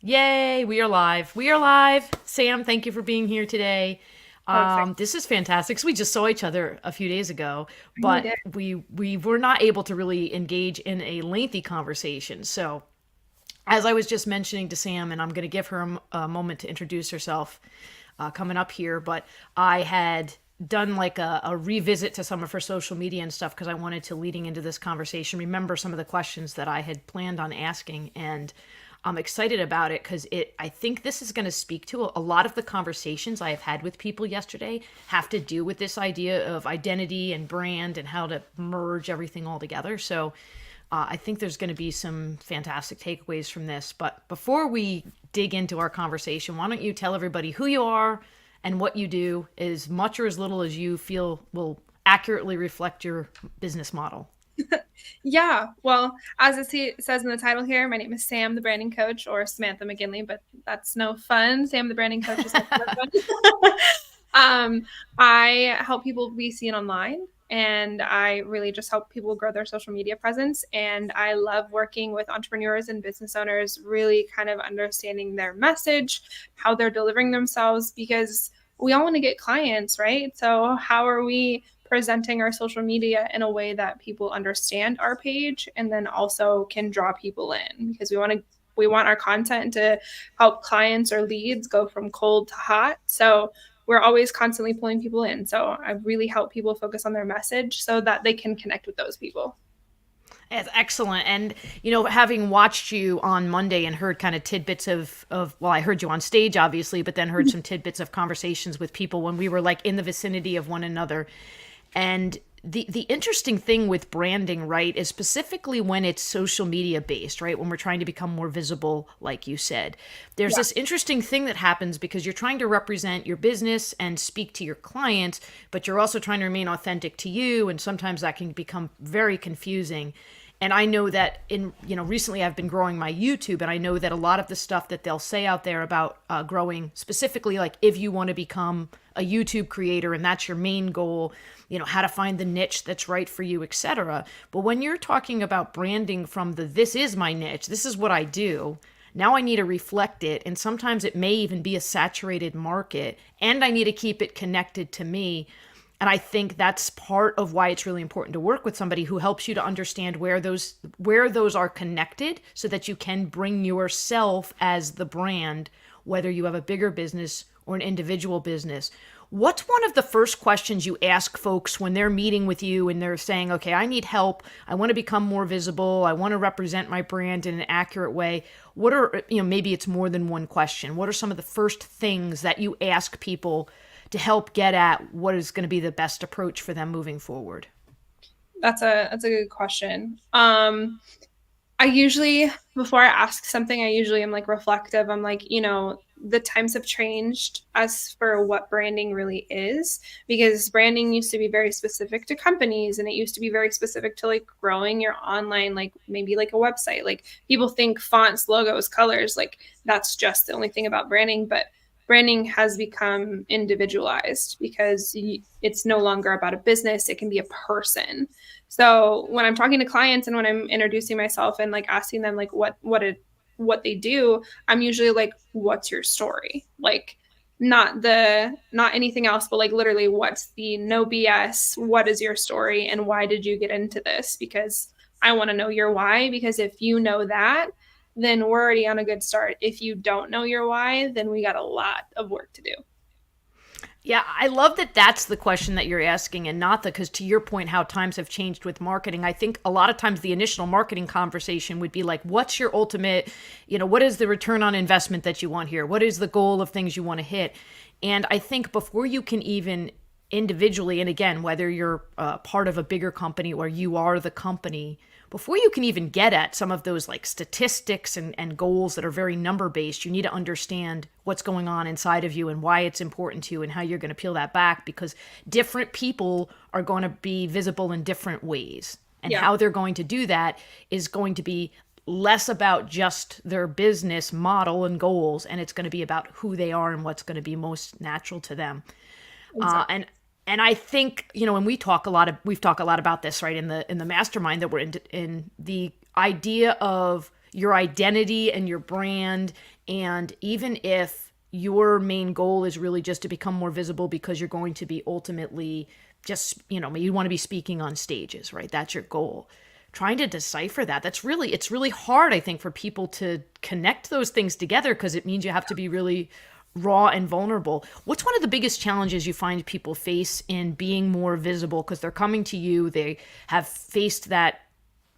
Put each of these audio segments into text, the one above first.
Yay, we are live. We are live. Sam, thank you for being here today. Oh, exciting. This is fantastic. 'Cause we just saw each other a few days ago, We but did. we were not able to really engage in a lengthy conversation. So, as I was just mentioning to Sam, and I'm going to give her a moment to introduce herself coming up here, but I had done like a revisit to some of her social media and stuff because I wanted to, leading into this conversation, remember some of the questions that I had planned on asking. And I'm excited about it because I think this is going to speak to a lot of the conversations I have had with people yesterday have to do with this idea of identity and brand and how to merge everything all together. So I think there's going to be some fantastic takeaways from this. But before we dig into our conversation, why don't you tell everybody who you are and what you do, as much or as little as you feel will accurately reflect your business model? Yeah. Well, as says in the title here, my name is Sam, the branding coach, or Samantha McGinley, but that's no fun. Sam, the branding coach is much more fun. I help people be seen online, and I really just help people grow their social media presence. And I love working with entrepreneurs and business owners, really kind of understanding their message, how they're delivering themselves, because we all want to get clients, right? So, how are we presenting our social media in a way that people understand our page and then also can draw people in? Because we want our content to help clients or leads go from cold to hot. So we're always constantly pulling people in. So I really help people focus on their message so that they can connect with those people. It's excellent. And, having watched you on Monday and heard kind of tidbits well, I heard you on stage, obviously, but then heard some tidbits of conversations with people when we were like in the vicinity of one another. And the interesting thing with branding, right, is specifically when it's social media based, right? When we're trying to become more visible, like you said, there's Yeah. this interesting thing that happens because you're trying to represent your business and speak to your clients, but you're also trying to remain authentic to you. And sometimes that can become very confusing. And I know that recently I've been growing my YouTube, and I know that a lot of the stuff that they'll say out there about growing, specifically like if you want to become a YouTube creator and that's your main goal, how to find the niche that's right for you, etc. But when you're talking about branding from this is my niche, this is what I do. Now I need to reflect it, and sometimes it may even be a saturated market, and I need to keep it connected to me. And I think that's part of why it's really important to work with somebody who helps you to understand where those are connected so that you can bring yourself as the brand, whether you have a bigger business or an individual business. What's one of the first questions you ask folks when they're meeting with you and they're saying, okay, I need help. I want to become more visible. I want to represent my brand in an accurate way. What are, maybe it's more than one question. What are some of the first things that you ask people to help get at what is going to be the best approach for them moving forward? That's a good question. I usually, before I ask something, I usually am like reflective. I'm like, the times have changed as for what branding really is, because branding used to be very specific to companies and it used to be very specific to like growing your online, like maybe like a website. Like people think fonts, logos, colors, like that's just the only thing about branding. But branding has become individualized because it's no longer about a business, it can be a person. So when I'm talking to clients and when I'm introducing myself and like asking them like what they do, I'm usually like, what's your story? Like not anything else, but like literally what's the no BS, what is your story and why did you get into this? Because I want to know your why, because if you know that, then we're already on a good start. If you don't know your why, then we got a lot of work to do. Yeah, I love that that's the question that you're asking and not because to your point, how times have changed with marketing. I think a lot of times the initial marketing conversation would be like, what's your ultimate, what is the return on investment that you want here? What is the goal of things you want to hit? And I think before you can even individually, and again, whether you're part of a bigger company or you are the company, before you can even get at some of those like statistics and goals that are very number based, you need to understand what's going on inside of you and why it's important to you and how you're going to peel that back because different people are going to be visible in different ways. And Yeah. how they're going to do that is going to be less about just their business model and goals, and it's going to be about who they are and what's going to be most natural to them. Uh, Exactly. and and I think and we've talked a lot about this right in the mastermind that we're in the idea of your identity and your brand. And even if your main goal is really just to become more visible because you're going to be ultimately just, you want to be speaking on stages, right? That's your goal. Trying to decipher that, it's really hard, I think, for people to connect those things together, because it means you have to be really raw and vulnerable. What's one of the biggest challenges you find people face in being more visible? Because they're coming to you, they have faced that,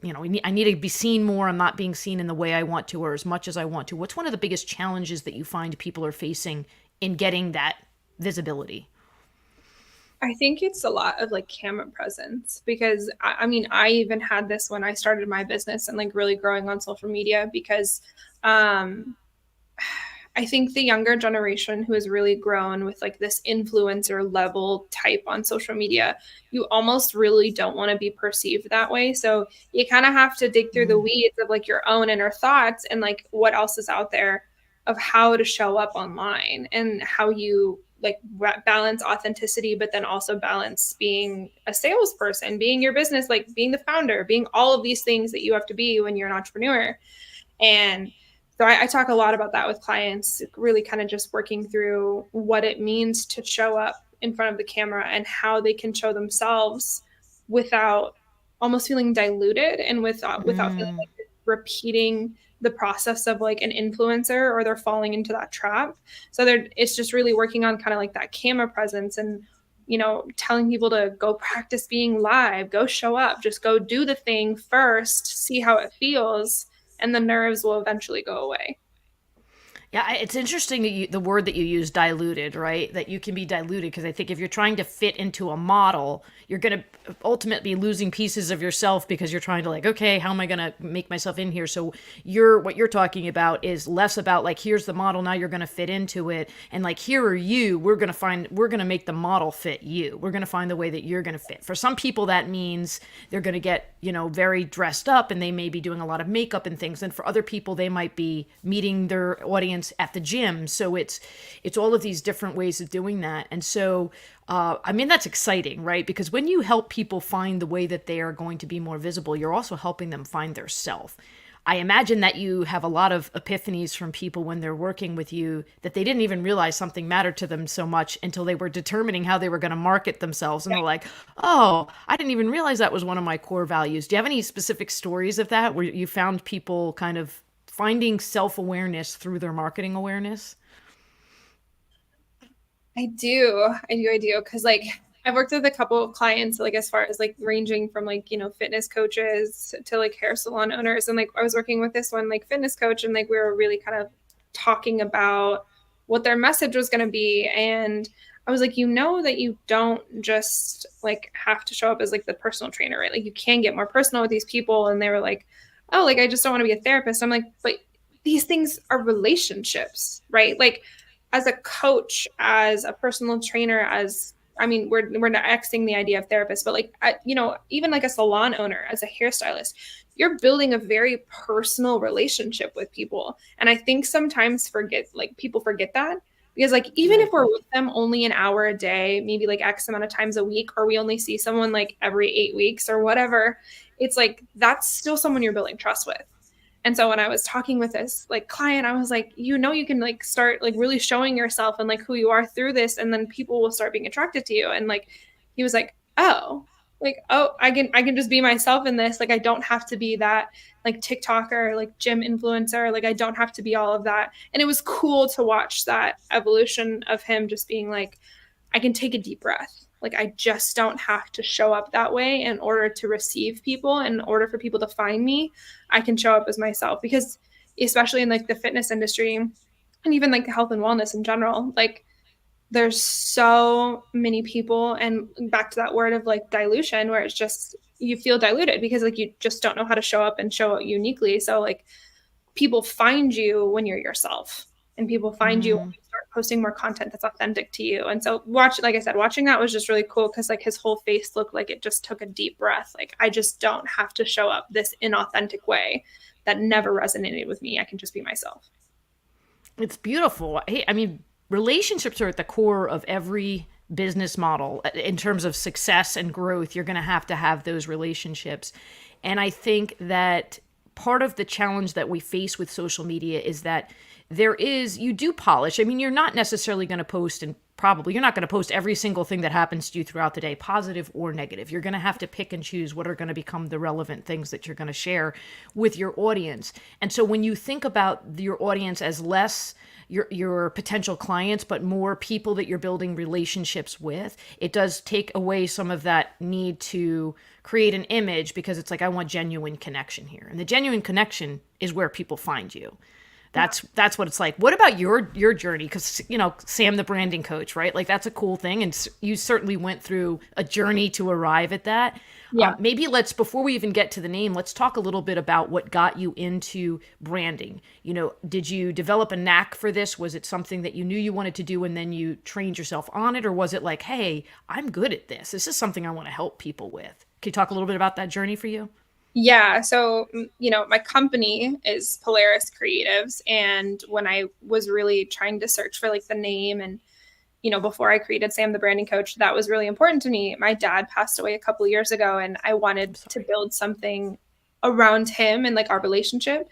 I need to be seen more. I'm not being seen in the way I want to or as much as I want to. What's one of the biggest challenges that you find people are facing in getting that visibility? I think it's a lot of like camera presence, because I mean, I even had this when I started my business and like really growing on social media, because um, I think the younger generation who has really grown with like this influencer level type on social media, you almost really don't want to be perceived that way. So you kind of have to dig through the weeds of like your own inner thoughts and like what else is out there of how to show up online and how you like balance authenticity, but then also balance being a salesperson, being your business, like being the founder, being all of these things that you have to be when you're an entrepreneur. And so I talk a lot about that with clients, really kind of just working through what it means to show up in front of the camera and how they can show themselves without almost feeling diluted, and without feeling like they're repeating the process of like an influencer, or they're falling into that trap. So it's just really working on kind of like that camera presence, and telling people to go practice being live, go show up, just go do the thing first, see how it feels, and the nerves will eventually go away. Yeah, it's interesting that the word that you use, diluted, right? That you can be diluted, because I think if you're trying to fit into a model, you're going to ultimately be losing pieces of yourself, because you're trying to like, okay, how am I going to make myself in here? So what you're talking about is less about like, here's the model, now you're going to fit into it, and like, here are you. We're going to make the model fit you. We're going to find the way that you're going to fit. For some people, that means they're going to get very dressed up, and they may be doing a lot of makeup and things. And for other people, they might be meeting their audience at the gym. So it's all of these different ways of doing that. And so I mean, that's exciting, right? Because when you help people find the way that they are going to be more visible, you're also helping them find their self. I imagine that you have a lot of epiphanies from people when they're working with you, that they didn't even realize something mattered to them so much until they were determining how they were going to market themselves. And they're like, oh, I didn't even realize that was one of my core values. Do you have any specific stories of that, where you found people kind of finding self-awareness through their marketing awareness? I do. Cause like I've worked with a couple of clients, like as far as like ranging from like, fitness coaches to like hair salon owners. And like I was working with this one like fitness coach, and like we were really kind of talking about what their message was going to be. And I was like, that you don't just like have to show up as like the personal trainer, right? Like you can get more personal with these people. And they were like, oh, like I just don't want to be a therapist. I'm like, but these things are relationships, right? Like as a coach, as a personal trainer, as I mean, we're not Xing the idea of therapist, but like even like a salon owner, as a hairstylist, you're building a very personal relationship with people. And I think sometimes people forget that, because like even if we're with them only an hour a day, maybe like X amount of times a week, or we only see someone like every 8 weeks or whatever, it's like that's still someone you're building trust with. And so when I was talking with this like client, I was like, you can like start like really showing yourself and like who you are through this, and then people will start being attracted to you. And like he was like, oh, I can just be myself in this. Like I don't have to be that like TikToker, like gym influencer. Like I don't have to be all of that. And it was cool to watch that evolution of him just being like, I can take a deep breath. Like I just don't have to show up that way in order to receive people. In order for people to find me, I can show up as myself. Because especially in like the fitness industry, and even like the health and wellness in general, like there's so many people, and back to that word of like dilution, where it's just you feel diluted because like you just don't know how to show up and show up uniquely. So like people find you when you're yourself, and people find you when you start posting more content that's authentic to you. And so like I said, watching that was just really cool, because like his whole face looked like it just took a deep breath. Like I just don't have to show up this inauthentic way that never resonated with me. I can just be myself. It's beautiful. I mean, relationships are at the core of every business model. In terms of success and growth, you're going to have those relationships. And I think that part of the challenge that we face with social media is that you do polish. I mean, you're not necessarily going to post, and probably you're not going to post every single thing that happens to you throughout the day, positive or negative. You're going to have to pick and choose what are going to become the relevant things that you're going to share with your audience. And so when you think about your audience as less your potential clients, but more people that you're building relationships with, it does take away some of that need to create an image, because it's like, I want genuine connection here. And the genuine connection is where people find you. That's what it's like. What about your journey? Because, Sam, the branding coach, right? Like, that's a cool thing. And you certainly went through a journey to arrive at that. Yeah. Maybe before we even get to the name, let's talk a little bit about what got you into branding. Did you develop a knack for this? Was it something that you knew you wanted to do and then you trained yourself on it? Or was it like, hey, I'm good at this. This is something I want to help people with. Can you talk a little bit about that journey for you? Yeah. So, my company is Polaris Creatives. And when I was really trying to search for like the name and, before I created Sam, the branding coach, that was really important to me. My dad passed away a couple of years ago, and I wanted to build something around him and like our relationship.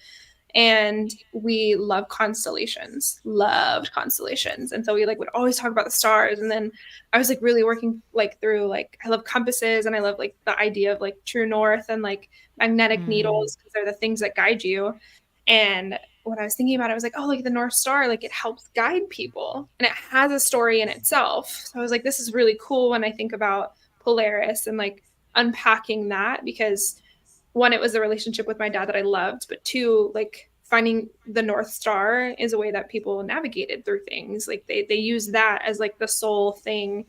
And we loved constellations. And so we like would always talk about the stars. And then I was like really working like through like, I love compasses, and I love like the idea of like true north and like magnetic needles, because they're the things that guide you. And when I was thinking about it, I was like, oh, like the North Star, like it helps guide people and it has a story in itself. So I was like, this is really cool when I think about Polaris and like unpacking that, because one, it was a relationship with my dad that I loved, but two, like finding the North Star is a way that people navigated through things. Like they use that as like the sole thing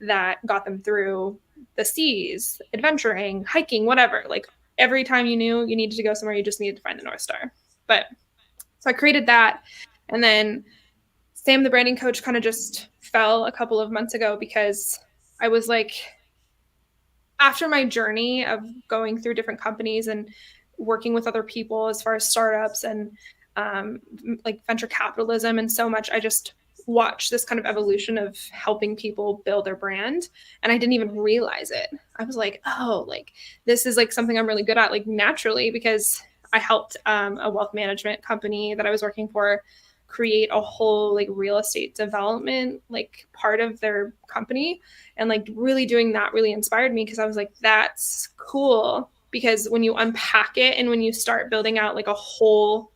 that got them through the seas, adventuring, hiking, whatever. Like every time you knew you needed to go somewhere, you just needed to find the North Star. But so I created that. And then Sam, the branding coach, kind of just fell a couple of months ago, because I was like, after my journey of going through different companies and working with other people as far as startups and like venture capitalism and so much, I just watched this kind of evolution of helping people build their brand. And I didn't even realize it. I was like, oh, like this is like something I'm really good at, like naturally, because I helped a wealth management company that I was working for create a whole like real estate development like part of their company. And like really doing that really inspired me, because I was like, that's cool. Because when you unpack it and when you start building out like a whole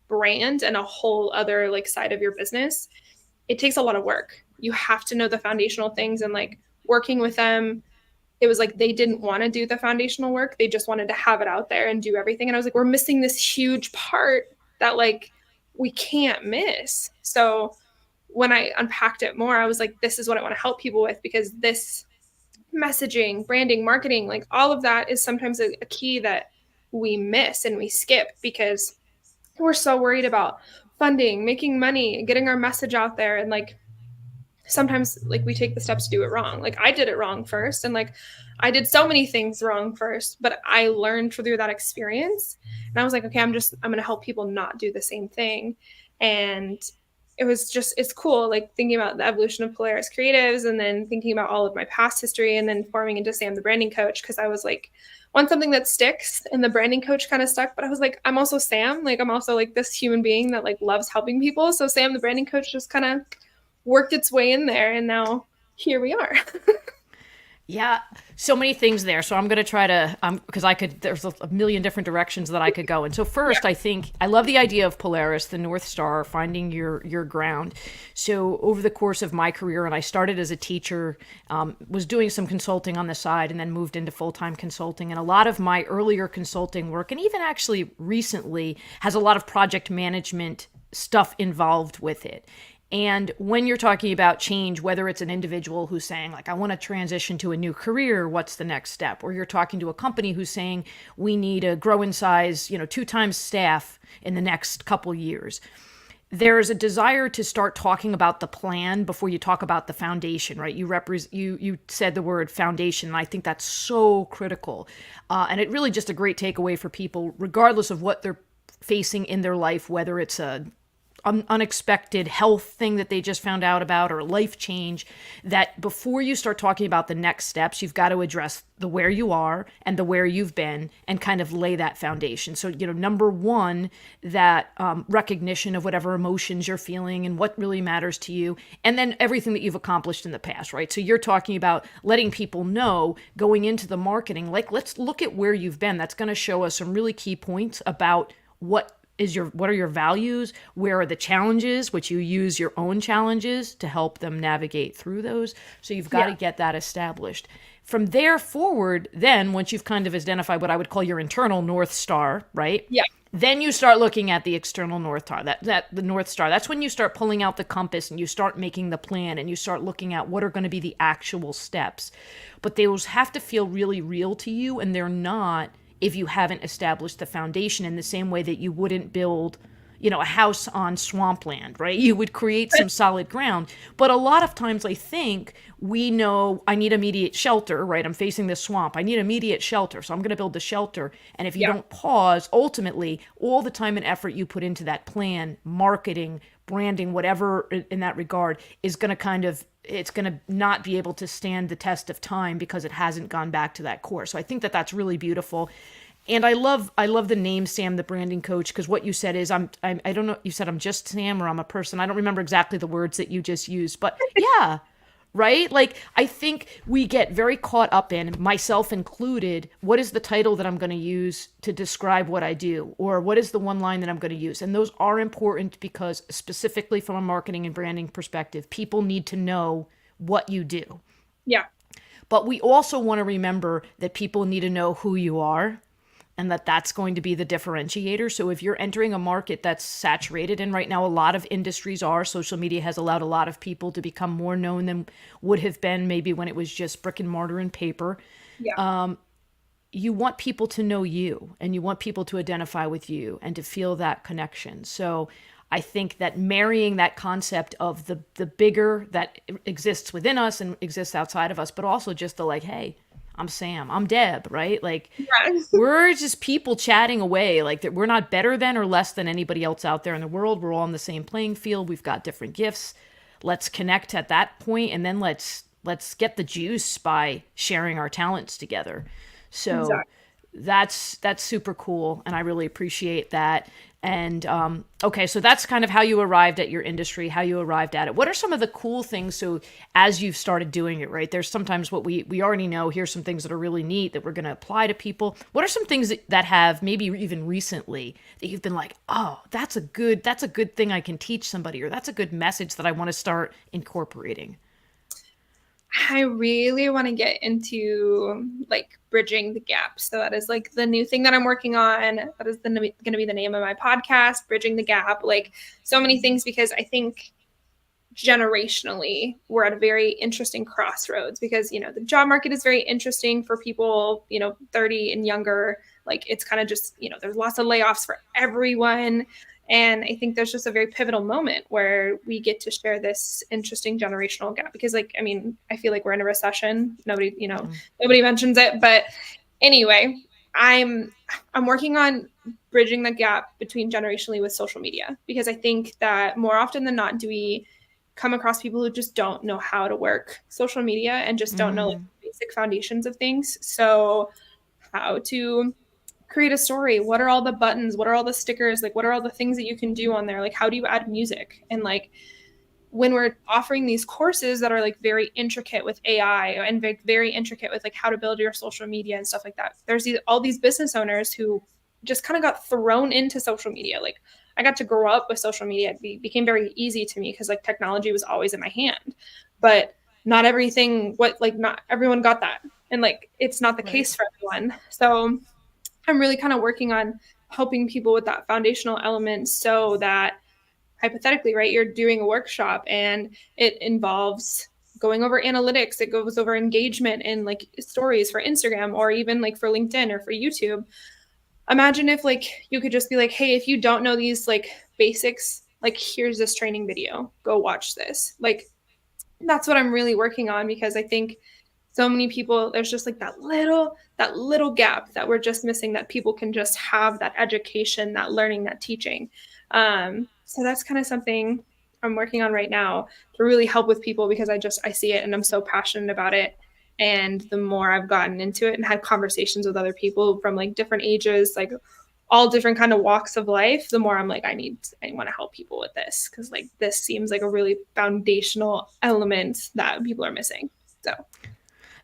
brand and a whole other like side of your business, it takes a lot of work. You have to know the foundational things. And like working with them, it was like they didn't want to do the foundational work. They just wanted to have it out there and do everything. And I was like, we're missing this huge part that like we can't miss. So when I unpacked it more, I was like, this is what I want to help people with, because this messaging, branding, marketing, like all of that is sometimes a key that we miss and we skip, because we're so worried about funding, making money, getting our message out there. And like, sometimes like we take the steps to do it wrong. Like I did it wrong first. And like, I did so many things wrong first, but I learned through that experience. And I was like, okay, I'm going to help people not do the same thing. And it's cool. Like thinking about the evolution of Polaris Creatives, and then thinking about all of my past history, and then forming into Sam, the branding coach. Cause I was like, want something that sticks, and the branding coach kind of stuck, but I was like, I'm also Sam. Like, I'm also like this human being that like loves helping people. So Sam, the branding coach, just kind of worked its way in there, and now here we are. Yeah, so many things there. So I'm going to try to, because there's a million different directions that I could go. And so first, yeah. I think I love the idea of Polaris, the North Star, finding your ground. So over the course of my career, and I started as a teacher, was doing some consulting on the side, and then moved into full-time consulting. And a lot of my earlier consulting work, and even actually recently, has a lot of project management stuff involved with it. And when you're talking about change, whether it's an individual who's saying, like, I want to transition to a new career, what's the next step? Or you're talking to a company who's saying, we need to grow in size, 2 times staff in the next couple years. There's a desire to start talking about the plan before you talk about the foundation, right? You said the word foundation, and I think that's so critical. And it really just a great takeaway for people, regardless of what they're facing in their life, whether it's a unexpected health thing that they just found out about, or life change, that before you start talking about the next steps, you've got to address the where you are and the where you've been, and kind of lay that foundation. So, number one, that recognition of whatever emotions you're feeling and what really matters to you, and then everything that you've accomplished in the past, right? So you're talking about letting people know going into the marketing, like, let's look at where you've been. That's going to show us some really key points about what are your values, where are the challenges, which you use your own challenges to help them navigate through those. So you've got to get that established. From there forward, then once you've kind of identified what I would call your internal North Star, right? Yeah. Then you start looking at the external North Star, the North Star. That's when you start pulling out the compass and you start making the plan, and you start looking at what are going to be the actual steps. But those have to feel really real to you, and they're not if you haven't established the foundation in the same way that you wouldn't build, a house on swampland, right? You would create some solid ground. But a lot of times I think we know I need immediate shelter, right? I'm facing this swamp. I need immediate shelter. So I'm going to build the shelter. And if you don't pause, ultimately, all the time and effort you put into that plan, marketing, branding, whatever in that regard, is going to it's going to not be able to stand the test of time because it hasn't gone back to that core. So I think that that's really beautiful. And I love the name Sam, the branding coach, because what you said is I don't know, you said I'm just Sam or I'm a person. I don't remember exactly the words that you just used, but yeah, right? Like, I think we get very caught up in, myself included, what is the title that I'm going to use to describe what I do? Or what is the one line that I'm going to use? And those are important because, specifically from a marketing and branding perspective, people need to know what you do. Yeah. But we also want to remember that people need to know who you are, and that's going to be the differentiator. So if you're entering a market that's saturated, and right now a lot of industries are, social media has allowed a lot of people to become more known than would have been maybe when it was just brick and mortar and paper. Yeah. You want people to know you, and you want people to identify with you and to feel that connection. So I think that marrying that concept of the bigger that exists within us and exists outside of us, but also just the like, hey, I'm Sam, I'm Deb, right? Like, we're just people chatting away. Like, that we're not better than or less than anybody else out there in the world. We're all on the same playing field. We've got different gifts. Let's connect at that point, and then let's get the juice by sharing our talents together. So that's super cool, and I really appreciate that. And okay, so that's kind of how you arrived at your industry, how you arrived at it. What are some of the cool things? So as you've started doing it, right, there's sometimes what we already know, here's some things that are really neat that we're going to apply to people. What are some things that have maybe even recently that you've been like, oh, that's a good thing I can teach somebody, or that's a good message that I want to start incorporating? I really want to get into like bridging the gap. So that is like the new thing that I'm working on. That is going to be the name of my podcast, Bridging the Gap. Like, so many things, because I think generationally we're at a very interesting crossroads, because, the job market is very interesting for people, 30 and younger. Like, it's kind of just, there's lots of layoffs for everyone. And I think there's just a very pivotal moment where we get to share this interesting generational gap, because I feel like we're in a recession. Nobody mentions it, but anyway, I'm working on bridging the gap between generationally with social media, because I think that more often than not, do we come across people who just don't know how to work social media and just don't know like basic foundations of things. So how to create a story, what are all the buttons, what are all the stickers, like what are all the things that you can do on there, like how do you add music? And like, when we're offering these courses that are like very intricate with AI and very intricate with like how to build your social media and stuff like that, there's all these business owners who just kind of got thrown into social media. Like, I got to grow up with social media. It became very easy to me because like technology was always in my hand, but not everyone got that. And like, it's not the case for everyone. So I'm really kind of working on helping people with that foundational element, so that hypothetically, right, you're doing a workshop and it involves going over analytics, it goes over engagement and like stories for Instagram, or even like for LinkedIn or for YouTube. Imagine if like you could just be like, hey, if you don't know these like basics, like here's this training video, go watch this. Like, that's what I'm really working on, because I think so many people, there's just like that little gap that we're just missing, that people can just have that education, that learning, that teaching. So that's kind of something I'm working on right now to really help with people because I see it and I'm so passionate about it. And the more I've gotten into it and had conversations with other people from like different ages, like all different kind of walks of life, the more I'm like, I want to help people with this because like this seems like a really foundational element that people are missing. So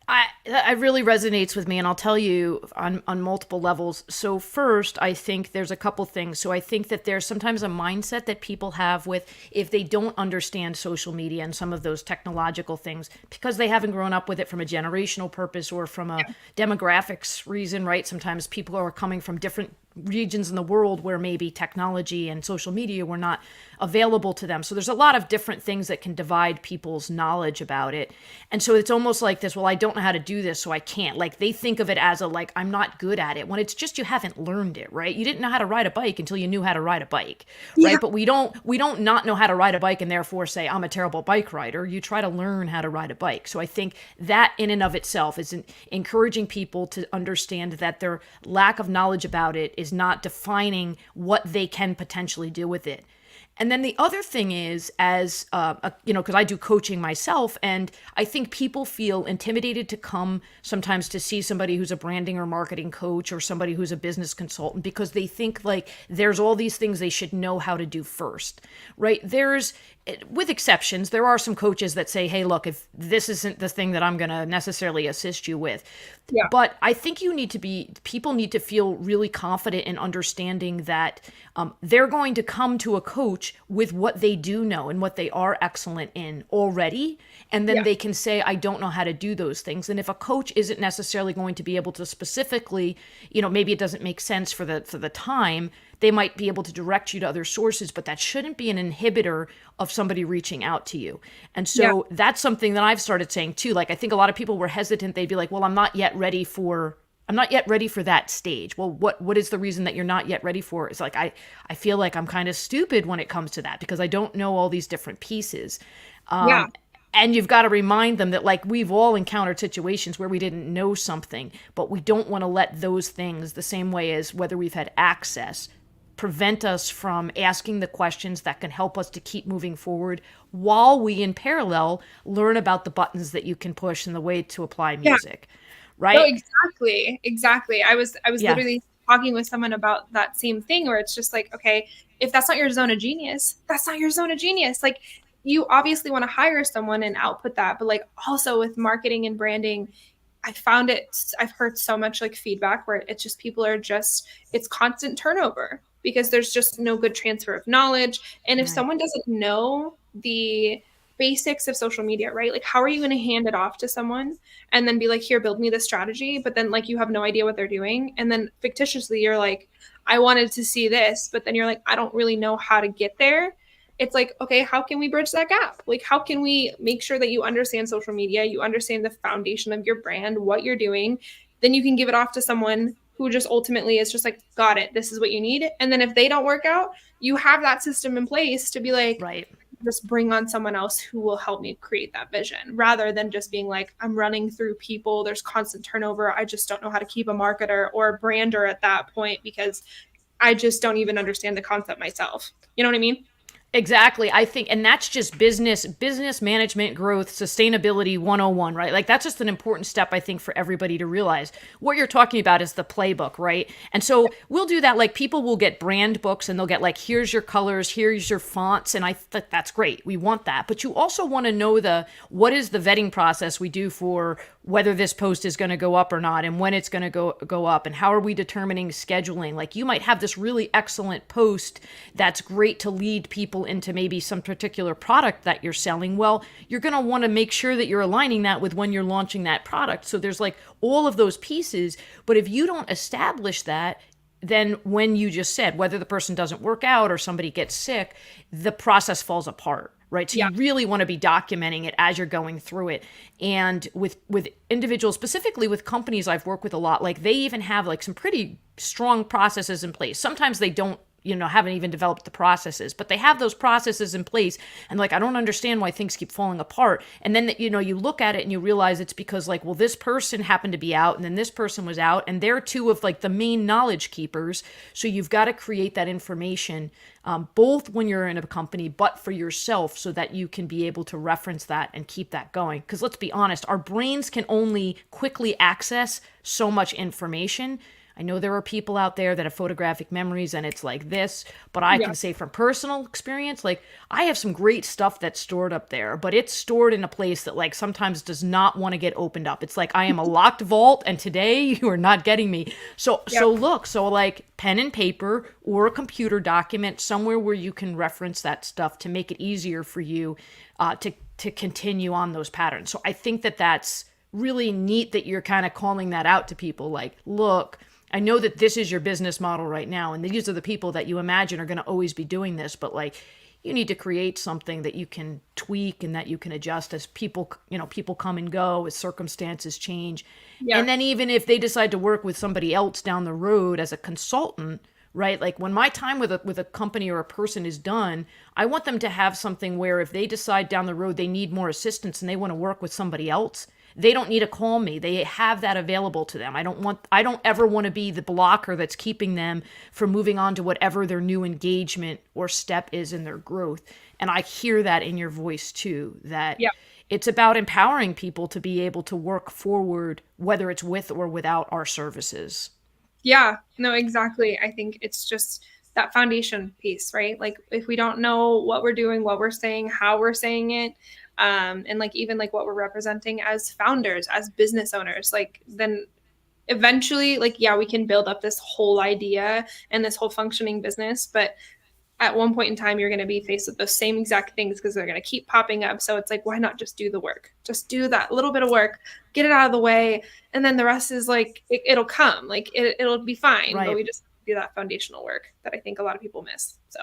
I really resonates with me, and I'll tell you on multiple levels. So first, I think there's a couple things. So I think that there's sometimes a mindset that people have with if they don't understand social media and some of those technological things because they haven't grown up with it from a generational purpose or from a demographics reason, right? Sometimes people are coming from different regions in the world where maybe technology and social media were not available to them. So there's a lot of different things that can divide people's knowledge about it. And so it's almost like this, well, I don't know how to do this, so I can't. Like they think of it as a like I'm not good at it when it's just you haven't learned it, right? You didn't know how to ride a bike until you knew how to ride a bike, right? yeah, But we don't not know how to ride a bike and therefore say I'm a terrible bike rider. You try to learn how to ride a bike. So I think that in and of itself is encouraging people to understand that their lack of knowledge about it is not defining what they can potentially do with it. And then the other thing is, as because I do coaching myself, and I think people feel intimidated to come sometimes to see somebody who's a branding or marketing coach or somebody who's a business consultant because they think like there's all these things they should know how to do first, right? With exceptions, there are some coaches that say, hey, look, if this isn't the thing that I'm going to necessarily assist you with. yeah, But I think people need to feel really confident in understanding that they're going to come to a coach with what they do know and what they are excellent in already. And then yeah, they can say, I don't know how to do those things. And if a coach isn't necessarily going to be able to specifically, maybe it doesn't make sense for the time, they might be able to direct you to other sources, but that shouldn't be an inhibitor of somebody reaching out to you. And yeah, so that's something that I've started saying too. Like I think a lot of people were hesitant. They'd be like, well, I'm not yet ready for that stage. Well, what is the reason that you're not yet ready for it? It's like I feel like I'm kind of stupid when it comes to that because I don't know all these different pieces. yeah, And you've got to remind them that like we've all encountered situations where we didn't know something, but we don't want to let those things, the same way as whether we've had access, prevent us from asking the questions that can help us to keep moving forward while we in parallel learn about the buttons that you can push and the way to apply yeah. music, No, right? exactly. Exactly. I was Yeah. literally talking with someone about that same thing where it's just like, okay, if that's not your zone of genius, that's not your zone of genius. Like you obviously want to hire someone and output that, but like also with marketing and branding, I've heard so much like feedback where it's just people are just, it's constant turnover because there's just no good transfer of knowledge. And if Right. someone doesn't know the basics of social media, right? Like, how are you going to hand it off to someone and then be like, here, build me this strategy? But then, like, you have no idea what they're doing. And then fictitiously, you're like, I wanted to see this, but then you're like, I don't really know how to get there. It's like, okay, how can we bridge that gap? Like, how can we make sure that you understand social media, you understand the foundation of your brand, what you're doing? Then you can give it off to someone who just ultimately is just like, got it, this is what you need. And then if they don't work out, you have that system in place to be like, Right. just bring on someone else who will help me create that vision rather than just being like, I'm running through people. There's constant turnover. I just don't know how to keep a marketer or a brander at that point because I just don't even understand the concept myself. You know what I mean? Exactly. I think, and that's just business management, growth, sustainability 101, right? Like that's just an important step, I think, for everybody to realize. What you're talking about is the playbook, right? And so we'll do that. Like people will get brand books and they'll get like, here's your colors, here's your fonts. And I think that's great. We want that. But you also want to know what is the vetting process we do for whether this post is going to go up or not and when it's going to go up and how are we determining scheduling. Like you might have this really excellent post that's great to lead people into maybe some particular product that you're selling. Well, you're going to want to make sure that you're aligning that with when you're launching that product. So there's like all of those pieces, but if you don't establish that, then when you just said whether the person doesn't work out or somebody gets sick, the process falls apart, right? So Yeah. you really want to be documenting it as you're going through it. And with individuals, specifically with companies I've worked with a lot, like they even have like some pretty strong processes in place. Sometimes they don't haven't even developed the processes, but they have those processes in place. And like, I don't understand why things keep falling apart. And then, you look at it and you realize it's because like, well, this person happened to be out and then this person was out and they're two of like the main knowledge keepers. So you've got to create that information, both when you're in a company, but for yourself so that you can be able to reference that and keep that going. Because let's be honest, our brains can only quickly access so much information. I know there are people out there that have photographic memories and it's like this, but I can say from personal experience, like I have some great stuff that's stored up there, but it's stored in a place that like sometimes does not want to get opened up. It's like I am a locked vault and today you are not getting me. So like pen and paper or a computer document somewhere where you can reference that stuff to make it easier for you to continue on those patterns. So I think that that's really neat that you're kind of calling that out to people like, look, I know that this is your business model right now, and these are the people that you imagine are going to always be doing this, but like you need to create something that you can tweak and that you can adjust as people come and go, as circumstances change. Yeah. And then even if they decide to work with somebody else down the road as a consultant, right? Like when my time with a company or a person is done, I want them to have something where if they decide down the road they need more assistance and they want to work with somebody else, they don't need to call me. They have that available to them. I don't ever want to be the blocker that's keeping them from moving on to whatever their new engagement or step is in their growth. And I hear that in your voice too, that it's about empowering people to be able to work forward, whether it's with or without our services. Yeah, no, exactly. I think it's just that foundation piece, right? Like if we don't know what we're doing, what we're saying, how we're saying it, and like even like what we're representing as founders, as business owners, like then eventually like we can build up this whole idea and this whole functioning business, but at one point in time you're going to be faced with those same exact things because they're going to keep popping up. So it's like, why not just do the work, just do that little bit of work, get it out of the way, and then the rest is like it'll come, like it'll be fine. Right. But we just do that foundational work that I think a lot of people miss. So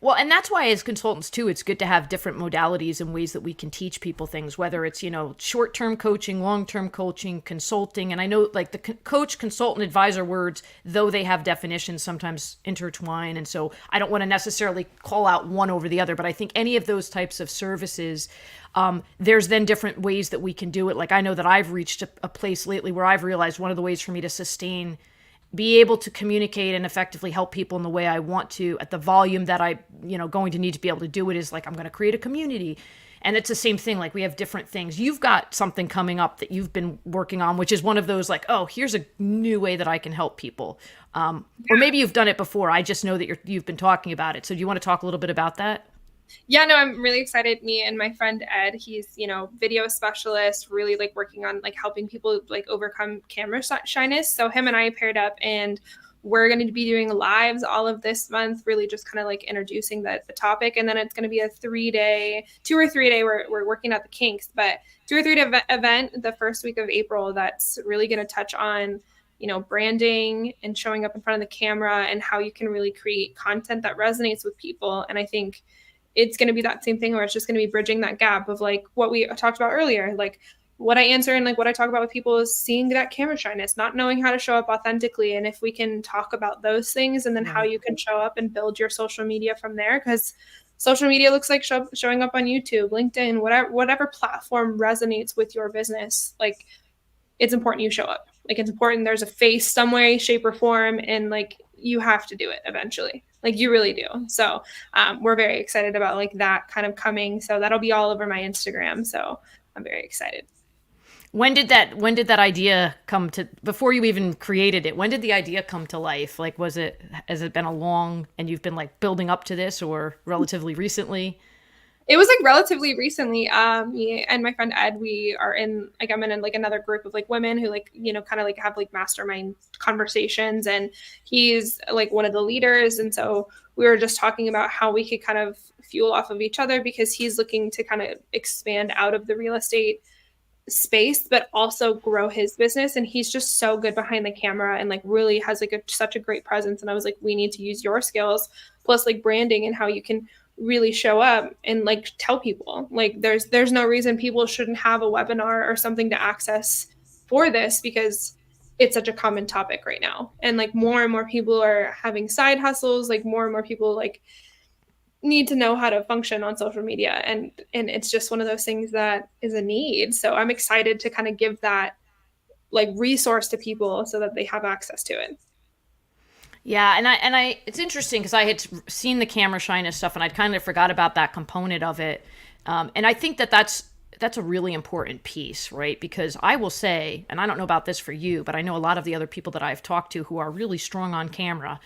well, and that's why as consultants too, it's good to have different modalities and ways that we can teach people things, whether it's, short-term coaching, long-term coaching, consulting. And I know like the coach, consultant, advisor words, though they have definitions, sometimes intertwine. And so I don't want to necessarily call out one over the other, but I think any of those types of services, there's then different ways that we can do it. Like I know that I've reached a place lately where I've realized one of the ways for me to be able to communicate and effectively help people in the way I want to at the volume that I, going to need to be able to do it is like, I'm going to create a community. And it's the same thing. Like we have different things. You've got something coming up that you've been working on, which is one of those like, oh, here's a new way that I can help people. Or maybe you've done it before. I just know that you've been talking about it. So do you want to talk a little bit about that? Yeah, no, I'm really excited. Me and my friend Ed, he's, video specialist, really like working on like helping people like overcome camera shyness. So him and I paired up and we're going to be doing lives all of this month, really just kind of like introducing the topic. And then it's going to be a 2 or 3 day, we're working out the kinks, but 2 or 3 day event the first week of April that's really going to touch on branding and showing up in front of the camera and how you can really create content that resonates with people. And I think it's going to be that same thing where it's just going to be bridging that gap of like what we talked about earlier, like what I answer and like what I talk about with people is seeing that camera shyness, not knowing how to show up authentically. And if we can talk about those things and then how you can show up and build your social media from there, because social media looks like showing up on YouTube, LinkedIn, whatever platform resonates with your business. Like it's important you show up. Like it's important there's a face some way, shape or form, and like you have to do it eventually. Like you really do. So we're very excited about like that kind of coming. So that'll be all over my Instagram. So I'm very excited. When did that idea come to, before you even created it, when did the idea come to life? Like, has it been and you've been like building up to this or relatively recently? It was like relatively recently. Me and my friend Ed, I'm in like another group of like women who like, kind of like have like mastermind conversations, and he's like one of the leaders. And so we were just talking about how we could kind of fuel off of each other because he's looking to kind of expand out of the real estate space, but also grow his business. And he's just so good behind the camera and like really has like such a great presence. And I was like, we need to use your skills plus like branding and how you can really show up and like tell people like there's no reason people shouldn't have a webinar or something to access for this, because it's such a common topic right now. And like more and more people are having side hustles, like more and more people like need to know how to function on social media, and it's just one of those things that is a need. So I'm excited to kind of give that like resource to people so that they have access to it. Yeah, and I it's interesting because I had seen the camera shyness stuff, and I'd kind of forgot about that component of it. And I think that that's a really important piece, right? Because I will say, and I don't know about this for you, but I know a lot of the other people that I've talked to who are really strong on camera.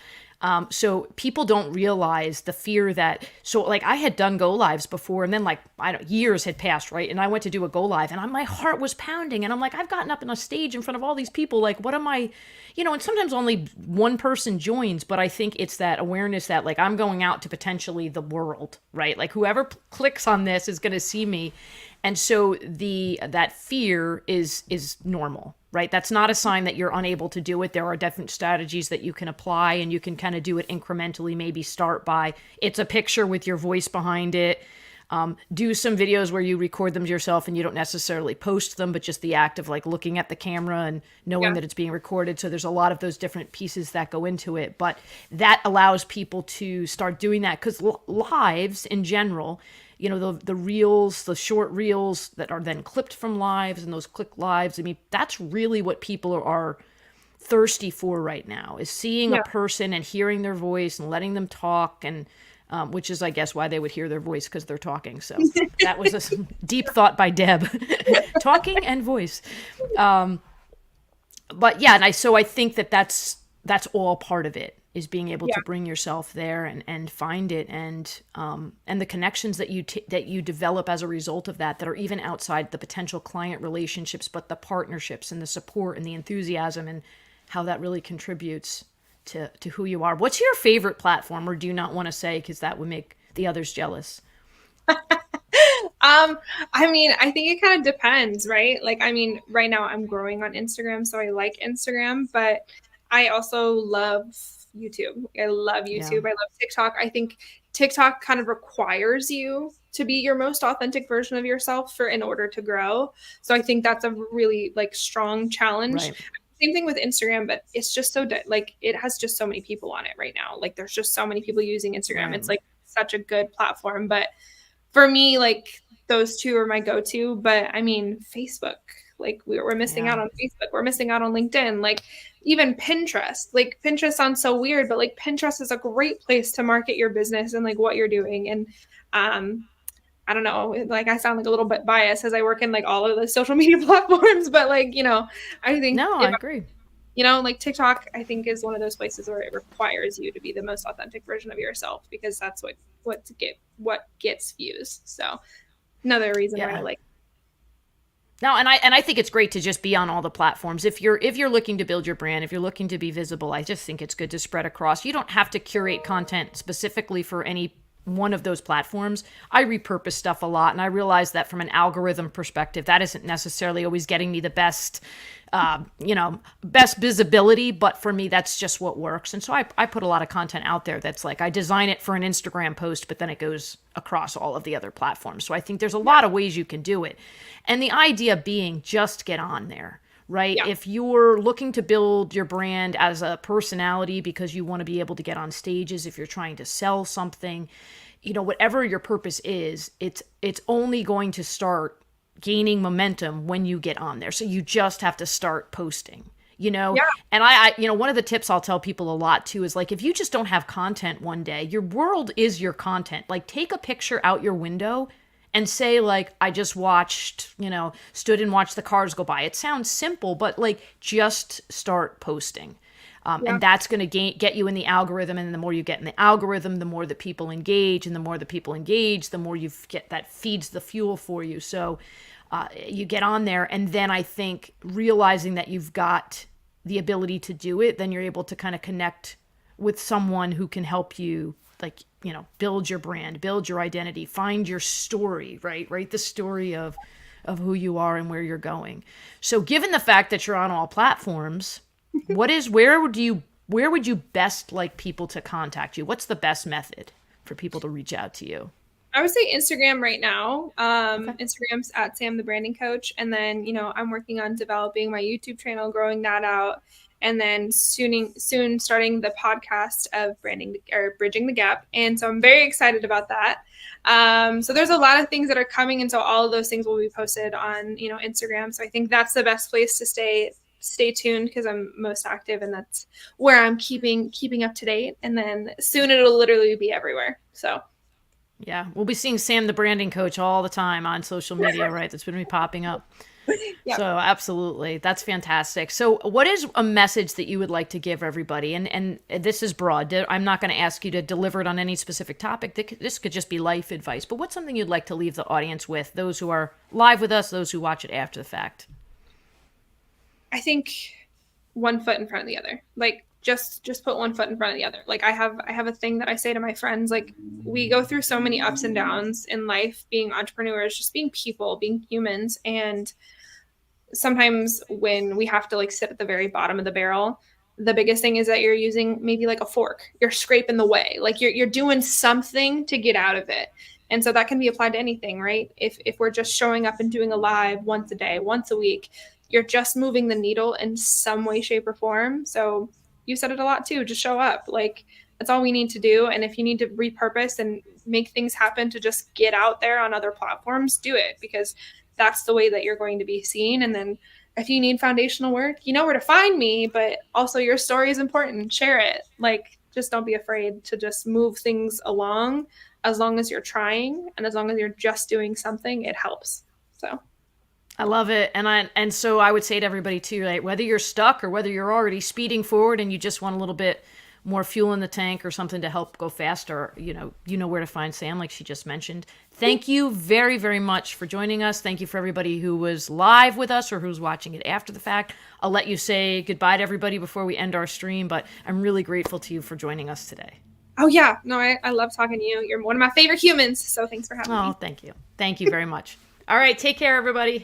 So people don't realize the fear that, so like I had done go lives before, and then like I don't, years had passed, right? And I went to do a go live, and my heart was pounding, and I'm like, I've gotten up on a stage in front of all these people, like what am I, and sometimes only one person joins, but I think it's that awareness that like I'm going out to potentially the world, right? Like whoever clicks on this is going to see me. And so that fear is normal, right? That's not a sign that you're unable to do it. There are different strategies that you can apply, and you can kind of do it incrementally. Maybe start by it's a picture with your voice behind it. Do some videos where you record them yourself and you don't necessarily post them, but just the act of like looking at the camera and knowing that it's being recorded. So there's a lot of those different pieces that go into it, but that allows people to start doing that because lives in general, the reels, the short reels that are then clipped from lives and those click lives. I mean, that's really what people are thirsty for right now, is seeing a person and hearing their voice and letting them talk, and which is, I guess, why they would hear their voice, because they're talking. So that was a deep thought by Deb. Talking and voice. But yeah, so I think that's all part of it, is being able to bring yourself there and find it, and the connections that you develop as a result of that are even outside the potential client relationships, but the partnerships and the support and the enthusiasm, and how that really contributes to who you are. What's your favorite platform, or do you not want to say because that would make the others jealous? I mean, I think it kind of depends, right? Like, I mean, right now I'm growing on Instagram, so I like Instagram, but I also love YouTube. I love YouTube. I love TikTok. I think TikTok kind of requires you to be your most authentic version of yourself in order to grow. So I think that's a really like strong challenge. Right. Same thing with Instagram, but it's just so like it has just so many people on it right now. Like there's just so many people using Instagram. Right. It's like such a good platform. But for me, like those two are my go-to. But I mean, Facebook, like we're missing out on Facebook. We're missing out on LinkedIn. Like even Pinterest. Like Pinterest sounds so weird, but like Pinterest is a great place to market your business and like what you're doing. And I don't know, like I sound like a little bit biased as I work in like all of the social media platforms, but like, I think I agree. Like TikTok, I think is one of those places where it requires you to be the most authentic version of yourself, because that's what gets views. So another reason why I like. No, and I think it's great to just be on all the platforms. If you're looking to build your brand, if you're looking to be visible, I just think it's good to spread across. You don't have to curate content specifically for any one of those platforms. I repurpose stuff a lot, and I realize that from an algorithm perspective, that isn't necessarily always getting me the best visibility, but for me, that's just what works. And so I put a lot of content out there that's like, I design it for an Instagram post, but then it goes across all of the other platforms. So I think there's a lot of ways you can do it. And the idea being, just get on there, right? Yeah. If you're looking to build your brand as a personality because you want to be able to get on stages, if you're trying to sell something, whatever your purpose is, it's only going to start gaining momentum when you get on there. So you just have to start posting, and I one of the tips I'll tell people a lot too is like, if you just don't have content one day, your world is your content. Like take a picture out your window and say like, I just watched, stood and watched the cars go by. It sounds simple, but like just start posting. And that's going to get you in the algorithm. And the more you get in the algorithm, the more that people engage, and the more the people engage, the more you get that feeds the fuel for you. So you get on there, and then I think realizing that you've got the ability to do it, then you're able to kind of connect with someone who can help you, like, build your brand, build your identity, find your story, right? Write the story of who you are and where you're going. So given the fact that you're on all platforms, where would you best like people to contact you? What's the best method for people to reach out to you? I would say Instagram right now. Okay. Instagram's at Sam the Branding Coach. And then, I'm working on developing my YouTube channel, growing that out. And then soon starting the podcast of branding or bridging the gap. And so I'm very excited about that. So there's a lot of things that are coming. And so all of those things will be posted on, Instagram. So I think that's the best place to stay tuned because I'm most active and that's where I'm keeping up to date. And then soon it'll literally be everywhere. So Yeah, we'll be seeing Sam the branding coach all the time on social media, right? That's going to be popping up. yeah. So absolutely, that's fantastic. So, what is a message that you would like to give everybody? And this is broad. I'm not going to ask you to deliver it on any specific topic. This could just be life advice. But what's something you'd like to leave the audience with? Those who are live with us, those who watch it after the fact. I think one foot in front of the other. Like just put one foot in front of the other. Like I have a thing that I say to my friends, like we go through so many ups and downs in life being entrepreneurs, just being people, being humans, and sometimes when we have to like sit at the very bottom of the barrel, the biggest thing is that you're using maybe like a fork. You're scraping the way. Like you're doing something to get out of it. And so that can be applied to anything, right? If we're just showing up and doing a live once a day, once a week, you're just moving the needle in some way, shape, or form. So you said it a lot too. Just show up. Like that's all we need to do. And if you need to repurpose and make things happen to just get out there on other platforms, do it because that's the way that you're going to be seen. And then if you need foundational work, you know where to find me, but also your story is important. Share it. Like, just don't be afraid to just move things along as long as you're trying and as long as you're just doing something, it helps. So I love it. And so I would say to everybody too, right, whether you're stuck or whether you're already speeding forward and you just want a little bit more fuel in the tank or something to help go faster, you know where to find Sam, like she just mentioned. Thank you very, very much for joining us. Thank you for everybody who was live with us or who's watching it after the fact. I'll let you say goodbye to everybody before we end our stream, but I'm really grateful to you for joining us today. Oh yeah, no, I love talking to you. You're one of my favorite humans. So thanks for having me. Oh, thank you. Thank you very much. All right, take care, everybody.